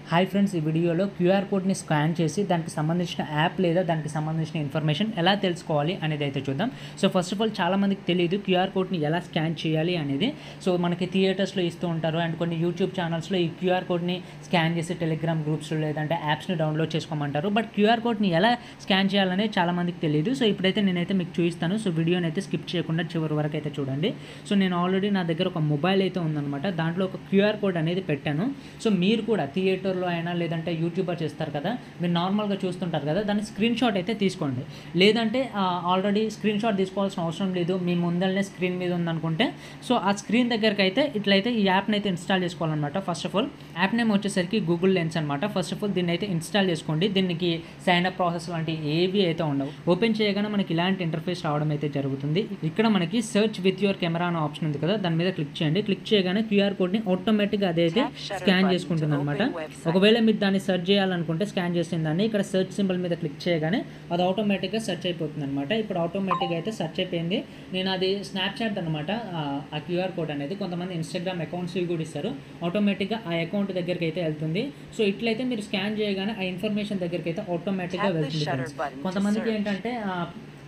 Hi friends, ఈ వీడియోలో QR కోడ్ని స్కాన్ చేసి దానికి సంబంధించిన యాప్ లేదా దానికి సంబంధించిన ఇన్ఫర్మేషన్ ఎలా తెలుసుకోవాలి అనేది అయితే చూద్దాం. సో ఫస్ట్ ఆఫ్ ఆల్ చాలామందికి తెలియదు క్యూఆర్ కోడ్ని ఎలా స్కాన్ చేయాలి అనేది. సో మనకి థియేటర్స్లో ఇస్తూ ఉంటారు అండ్ కొన్ని యూట్యూబ్ ఛానల్స్లో ఈ క్యూఆర్ కోడ్ని స్కాన్ చేసి టెలిగ్రామ్ గ్రూప్స్లో లేదంటే యాప్స్ని డౌన్లోడ్ చేసుకోమంటారు. బట్ క్యూఆర్ కోడ్ని ఎలా స్కాన్ చేయాలనేది చాలామందికి తెలియదు. సో ఇప్పుడైతే నేనైతే మీకు చూపిస్తాను. సో వీడియోని అయితే స్కిప్ చేయకుండా చివరి వరకు అయితే చూడండి. సో నేను ఆల్రెడీ నా దగ్గర ఒక మొబైల్ అయితే ఉందన్నమాట. దాంట్లో ఒక క్యూఆర్ కోడ్ అనేది పెట్టాను. సో మీరు కూడా థియేటర్లో అయినా లేదంటే యూట్యూబర్ చేస్తారు కదా, మీరు నార్మల్గా చూస్తుంటారు కదా, దాన్ని స్క్రీన్ షాట్ అయితే తీసుకోండి. లేదంటే ఆల్రెడీ స్క్రీన్ షాట్ తీసుకోవాల్సిన అవసరం లేదు, మీ ముందరనే స్క్రీన్ మీద ఉందనుకుంటే సో ఆ స్క్రీన్ దగ్గరికి అయితే ఇట్లయితే ఈ యాప్ని అయితే ఇన్స్టాల్ చేసుకోవాలన్నమాట. First of all app name వచ్చేసరికి గూగుల్ లెన్స్ అనమాట. ఫస్ట్ ఆఫ్ ఆల్ దీన్ని అయితే ఇన్స్టాల్ చేసుకోండి. దీనికి సైన్ అప్ ప్రాసెస్ లాంటి ఏవి అయితే ఉండవు. ఓపెన్ చేయగానే మనకి ఇలాంటి ఇంటర్ఫేస్ రావడం అయితే జరుగుతుంది. ఇక్కడ మనకి సర్చ్ విత్ యువర్ కెమెరా అనే ఆప్షన్ ఉంది కదా, దాని మీద క్లిక్ చేయండి. క్లిక్ చేయగానే క్యూఆర్ కోడ్ని ఆటోమేటిక్గా అదైతే స్కాన్ చేసుకుంటుంది అనమాట. ఒకవేళ మీరు దాన్ని సెర్చ్ చేయాలనుకుంటే స్కాన్ చేసిన దాన్ని ఇక్కడ సెర్చ్ సింబల్ మీద క్లిక్ చేయగానే అది ఆటోమేటిక్గా సెర్చ్ అయిపోతుంది అనమాట. ఇప్పుడు ఆటోమేటిక్గా అయితే సెర్చ్ అయిపోయింది. నేను అది స్నాప్చాట్ అనమాట. ఆ క్యూఆర్ కోడ్ అనేది కొంతమంది ఇన్స్టాగ్రామ్ అకౌంట్స్ కూడా ఇస్తారు. ఆటోమేటిక్గా ఆ అకౌంట్ దగ్గరికి అయితే వెళ్తుంది. సో ఇట్లయితే మీరు స్కాన్ చేయగానే ఆ ఇన్ఫర్మేషన్ దగ్గరికి అయితే ఆటోమేటిక్గా వెళ్తుంది. కొంతమందికి ఏంటంటే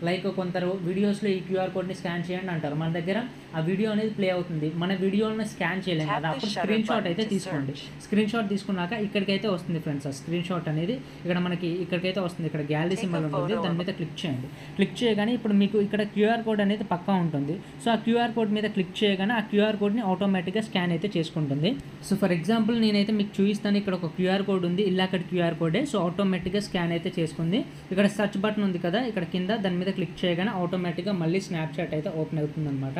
లైక్ కొందరు వీడియోస్లో ఈ క్యూఆర్ కోడ్ని స్కాన్ చేయండి అంటారు. మన దగ్గర ఆ వీడియో అనేది ప్లే అవుతుంది, మన వీడియోని స్కాన్ చేయలేము కదా, అప్పుడు స్క్రీన్ షాట్ అయితే తీసుకోండి. స్క్రీన్ షాట్ తీసుకున్నాక ఇక్కడికైతే వస్తుంది ఫ్రెండ్స్. ఆ స్క్రీన్ షాట్ అనేది ఇక్కడ మనకి ఇక్కడికైతే వస్తుంది. ఇక్కడ గ్యాలరీ సింబల్ ఉంటుంది, దాని మీద క్లిక్ చేయండి. క్లిక్ చేయగానే ఇప్పుడు మీకు ఇక్కడ క్యూఆర్ కోడ్ అనేది పక్కా ఉంటుంది. సో ఆ క్యూఆర్ కోడ్ మీద క్లిక్ చేయగానే ఆ క్యూఆర్ కోడ్ని ఆటోమేటిక్గా స్కాన్ అయితే చేసుకుంటుంది. సో ఫర్ ఎగ్జాంపుల్ నేనైతే మీకు చూపిస్తాను. ఇక్కడ ఒక క్యూఆర్ కోడ్ ఉంది, ఇలా అక్కడ క్యూఆర్ కోడే. సో ఆటోమేటిక్గా స్కాన్ అయితే చేసుకుంది. ఇక్కడ సెర్చ్ బటన్ ఉంది కదా, ఇక్కడ కింద దాని మీద క్లిక్ చేయగానే ఆటోమేటిక్గా మళ్ళీ స్నాప్చాట్ అయితే ఓపెన్ అవుతుంది అనమాట.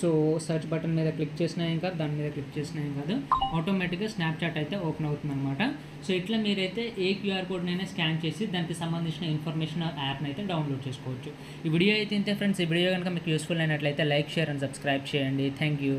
సో సెర్చ్ బటన్ మీద క్లిక్ చేసినా ఇంకా దాని మీద క్లిక్ చేసినా ఏం కాదు, ఆటోమేటిక్గా స్నాప్చాట్ అయితే ఓపెన్ అవుతుంది అనమాట. సో ఇట్లా మీరైతే ఏ క్యూఆర్ కోడ్నైనా స్కాన్ చేసి దానికి సంబంధించిన ఇన్ఫర్మేషన్ యాప్ని అయితే డౌన్లోడ్ చేసుకోవచ్చు. ఈ వీడియో అయితే ఇంతే ఫ్రెండ్స్. ఈ వీడియో కనుక మీకు యూస్ఫుల్ అయినట్లయితే లైక్, షేర్ అండ్ సబ్స్క్రైబ్ చేయండి. Thank you.